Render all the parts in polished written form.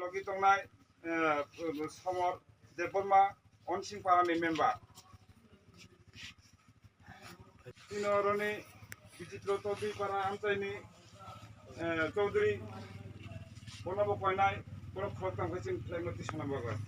লগে তংনাय summer Debbarma अनसिं पारानि member तिनरनि विचित्र चौधरी पारा आमचाइनि चौधरी बनाबो कयनाय पुरा खरतां फैसिन फ्लाइमति सनाबगोन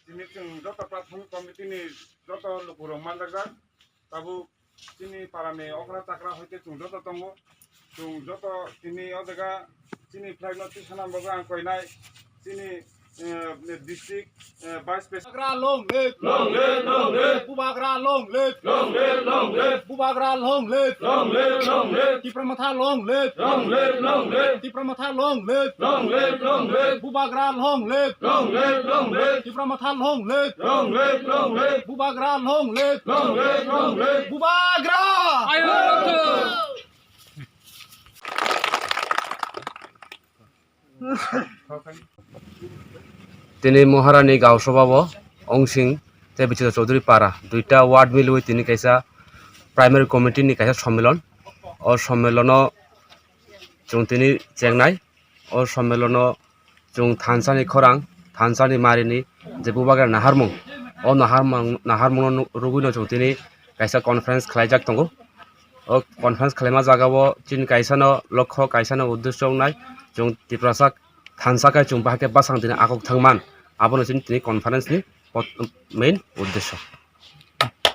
Ini jota platform komite ni jota lupurong mandagan tabu sini parane okra takra hoite jota tongo jota ini odega sini flag notice sanam baga koinai sini district vice president long live Bubagra long live Bubagra long live Tipramatha long live Tipramatha long live Bubagra long live Tipramatha long live Bubagra long live Bubagra তিনি মহারানী গাঁও সভাব অংসিং তে বিচিত্র চৌধুরী পাড়া দুইটা word মিলুই তিনি কাইসা primary committee নি কাইসা সম্মেলন ও সম্মেলন जों তিনি চেংনাই ও সম্মেলন जों থানসানি খরাং থানসানি মারিনি যে বুবাগার নাহারমুং ও নাহারমুং রুগুইনো जों তিনি কাইসা কনফারেন্স খালাইজাক দंगो ও কনফারেন্স খালাইमा जागावो তিনি কাইসাनो लक्ष्य काइसानो उद्देश्य नाय जों तिप्रासाक थानसाखाय जों बाहाके बासां दिनै आगक थांमान आबोनो जों दिनै कनफारेन्सनि मेइन उद्देश्य